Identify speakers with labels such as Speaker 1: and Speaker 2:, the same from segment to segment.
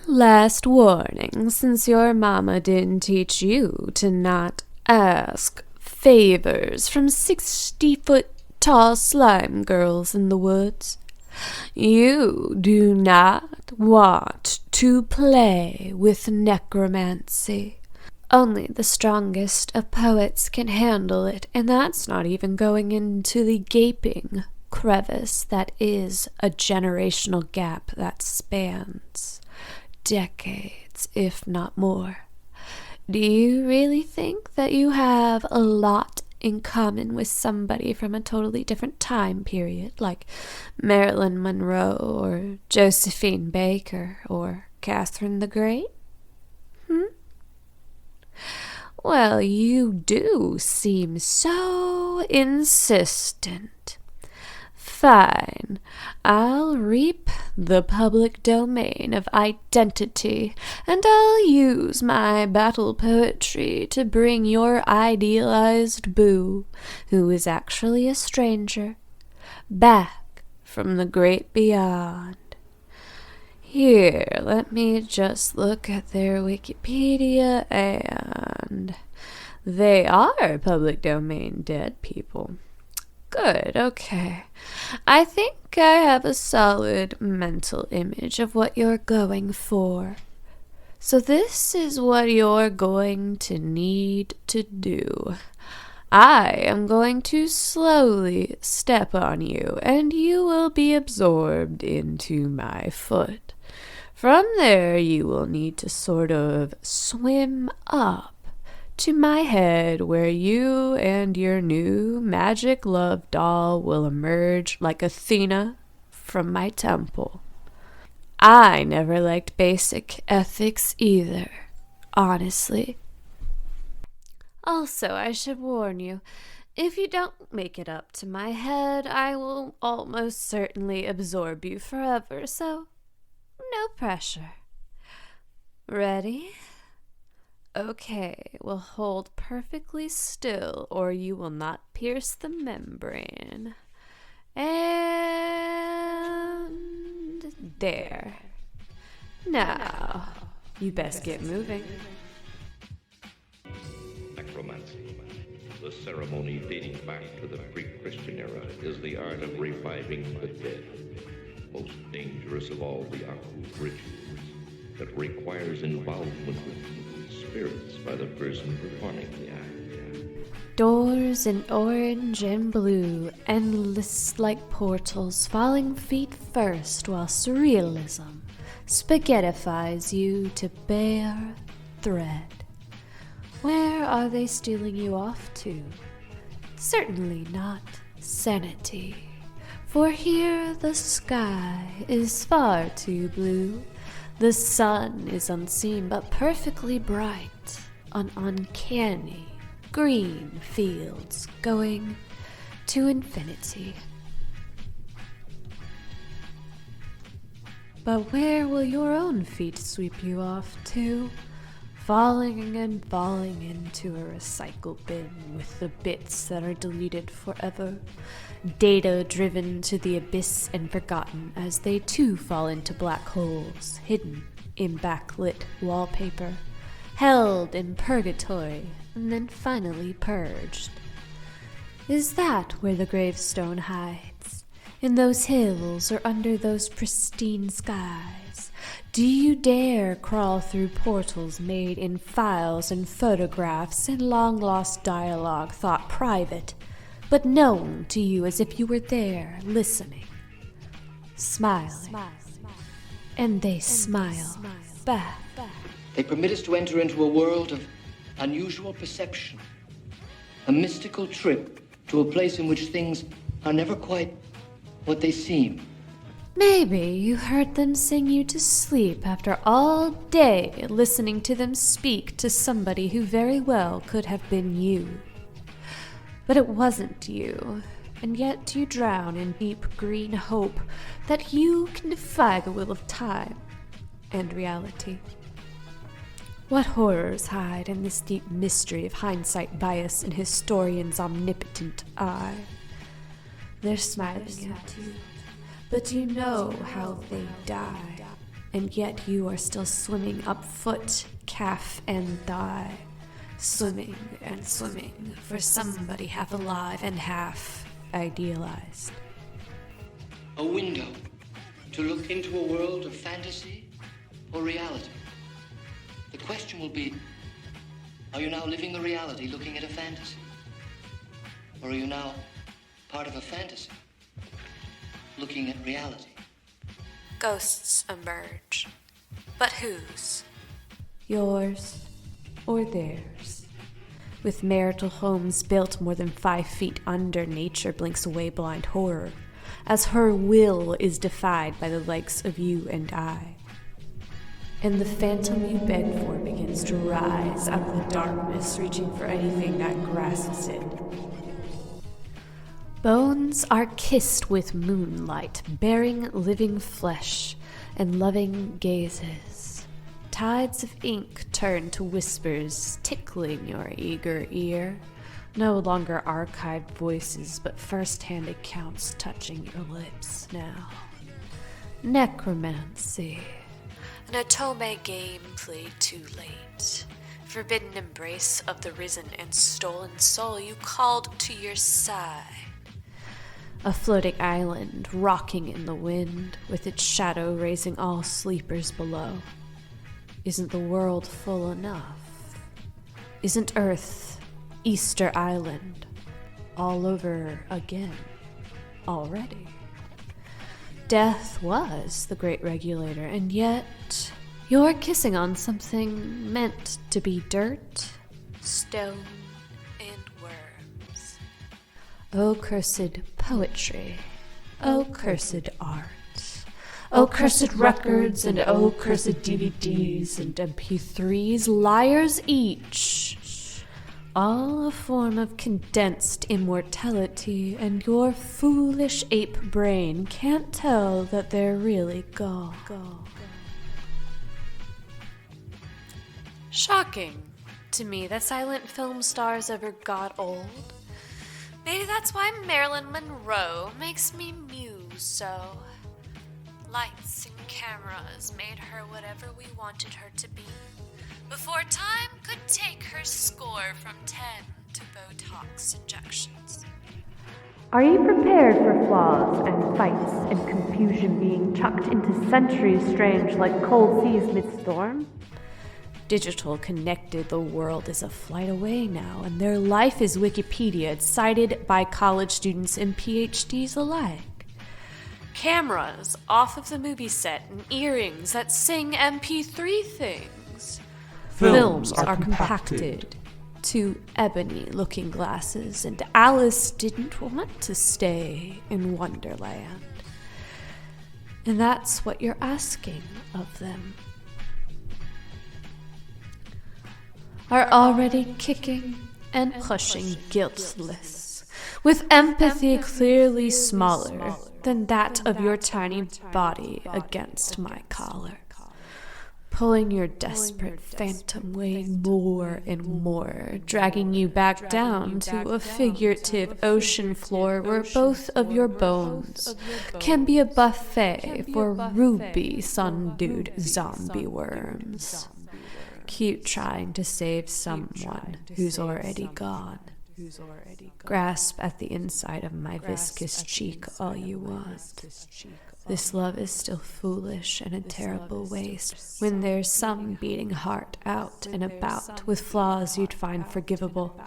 Speaker 1: Last warning, since your mama didn't teach you to not ask favors from 60-foot-tall slime girls in the woods. You do not want to play with necromancy. Only the strongest of poets can handle it, and that's not even going into the gaping crevice that is a generational gap that spans decades, if not more. Do you really think that you have a lot in common with somebody from a totally different time period, like Marilyn Monroe or Josephine Baker or Catherine the Great? Well, you do seem so insistent. Fine, I'll reap the public domain of identity, and I'll use my battle poetry to bring your idealized boo, who is actually a stranger, back from the great beyond. Here, let me just look at their Wikipedia, and they are public domain dead people. Good, okay. I think I have a solid mental image of what you're going for. So this is what you're going to need to do. I am going to slowly step on you, and you will be absorbed into my foot. From there, you will need to sort of swim up to my head, where you and your new magic love doll will emerge like Athena from my temple. I never liked basic ethics either, honestly. Also, I should warn you, if you don't make it up to my head, I will almost certainly absorb you forever, so no pressure. Ready? Okay, well, hold perfectly still, or you will not pierce the membrane. And there. Now, you best get moving.
Speaker 2: Necromancy, the ceremony dating back to the pre-Christian era, is the art of reviving the dead. Most dangerous of all the occult rituals that requires involvement with spirits by the person performing the act.
Speaker 1: Doors in orange and blue, endless like portals, falling feet first, while surrealism spaghettifies you to bare thread. Where are they stealing you off to? Certainly not sanity, for here the sky is far too blue. The sun is unseen but perfectly bright on uncanny green fields going to infinity. But where will your own feet sweep you off to? Falling and falling into a recycle bin with the bits that are deleted forever. Data driven to the abyss and forgotten as they too fall into black holes, hidden in backlit wallpaper, held in purgatory, and then finally purged. Is that where the gravestone hides? In those hills or under those pristine skies? Do you dare crawl through portals made in files and photographs and long-lost dialogue thought private, but known to you as if you were there, listening, smiling, and they smile back.
Speaker 3: They permit us to enter into a world of unusual perception, a mystical trip to a place in which things are never quite what they seem.
Speaker 1: Maybe you heard them sing you to sleep after all day listening to them speak to somebody who very well could have been you. But it wasn't you, and yet you drown in deep green hope that you can defy the will of time and reality. What horrors hide in this deep mystery of hindsight bias and historian's omnipotent eye? They're smiling at you, but you know how they die. and yet you are still swimming up foot, calf, and thigh. Swimming and swimming for somebody half alive and half idealized.
Speaker 3: A window to look into a world of fantasy or reality. The question will be, are you now living the reality looking at a fantasy? Or are you now part of a fantasy looking at reality?
Speaker 1: Ghosts emerge. But whose? Yours or theirs? With marital homes built more than 5 feet under, nature blinks away blind horror, as her will is defied by the likes of you and I. And the phantom you beg for begins to rise out of the darkness, reaching for anything that grasps it. Bones are kissed with moonlight, bearing living flesh and loving gazes. Tides of ink turn to whispers, tickling your eager ear. No longer archived voices, but first-hand accounts touching your lips now. Necromancy. An otome game played too late. Forbidden embrace of the risen and stolen soul you called to your side. A floating island rocking in the wind, with its shadow raising all sleepers below. Isn't the world full enough? Isn't Earth, Easter Island, all over again already? Death was the great regulator, and yet you're kissing on something meant to be dirt, stone, and worms. O cursed poetry, O cursed art, O cursed records, and O cursed DVDs and MP3s, liars each. All a form of condensed immortality, and your foolish ape brain can't tell that they're really gone. Shocking to me that silent film stars ever got old. Maybe that's why Marilyn Monroe makes me muse so. Lights and cameras made her whatever we wanted her to be, before time could take her score from 10 to Botox injections. Are you prepared for flaws and fights and confusion being chucked into centuries strange like cold seas mid-storm? Digital connected, the world is a flight away now, and their life is Wikipedia, cited by college students and PhDs alike. Cameras off of the movie set and earrings that sing MP3 things. Films are compacted to ebony looking glasses, and Alice didn't want to stay in Wonderland. And that's what you're asking of them. Are already kicking and pushing guiltless, with empathy clearly smaller than that of your tiny body against my collar, pulling your desperate phantom way more and more, dragging you back down to a figurative ocean floor where both of your bones can be a buffet for ruby sun-dude zombie worms. Keep trying to save someone who's already gone. Grasp at the inside of my viscous cheek all you want. This love is still foolish and a terrible waste when there's some beating heart out and about with flaws you'd find forgivable.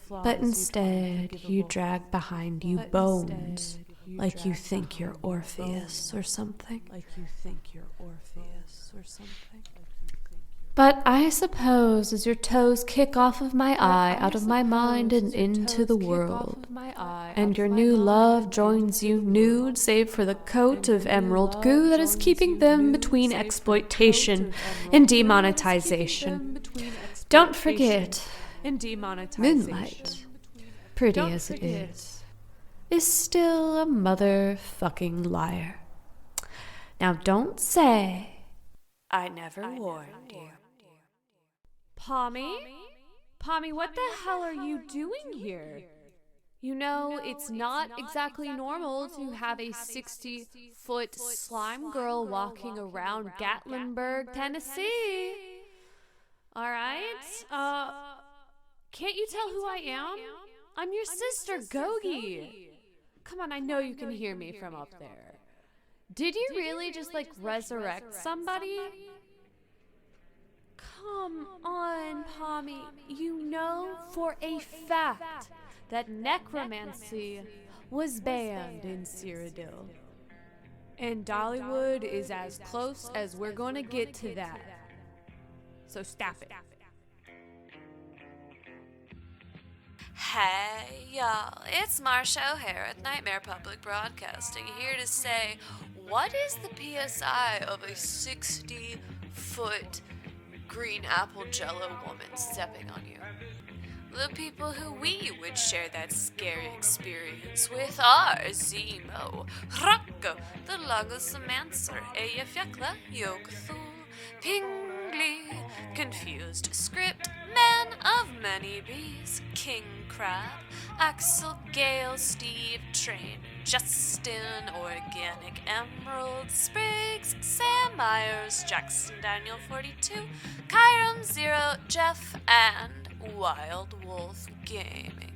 Speaker 1: But instead, you drag behind you bones like you think you're Orpheus or something. But I suppose as your toes kick off of my eye, out of my mind and into the world, and your new love joins you nude save for the coat of emerald goo that is keeping them between exploitation and demonetization. Don't forget, moonlight, pretty as it is still a motherfucking liar. Now don't say I never warned you.
Speaker 4: Pommie? Pommie, what the hell are you doing here?
Speaker 1: You know, it's not exactly normal to have a 60-foot slime girl walking around Gatlinburg, Tennessee. All right? Can't you tell who I am? I'm your sister, Gogi. Come on, I know you can hear me from up there. Did you really just, like, resurrect somebody? Come on, POMMIE. You know for a fact that necromancy was banned in Cyrodiil. And Dollywood is as close as we're going to get to that. So stop it. Hey, y'all. It's Marsha O'Hare at Nightmare Public Broadcasting here to say, what is the PSI of a 60-foot green apple jello woman stepping on you? The people who we would share that scary experience with are Zemo, Rocco, the Necromancer, Eyjafjalla, Yogthul, Pingli, Confused Script, Man of Many Bees, King Crab, Axel, Gale, Steve, Train, Justin, Organic Emerald, Spriggs, Sam Myers, Jackson Daniel 42, Kyram 0, Jeff, and Wild Wolf Gaming.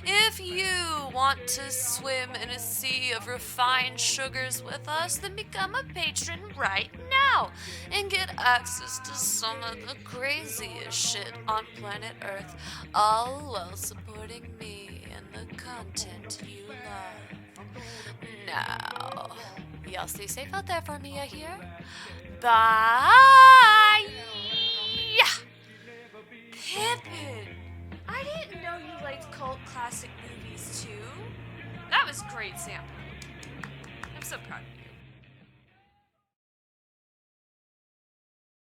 Speaker 1: If you want to swim in a sea of refined sugars with us, then become a patron right now and get access to some of the craziest shit on planet Earth, all while supporting me and the content you love. Now, y'all stay safe out there for me, I hear. Bye! Pippin! I didn't know you liked cult classic movies too. That was great, Sam. I'm so proud of you.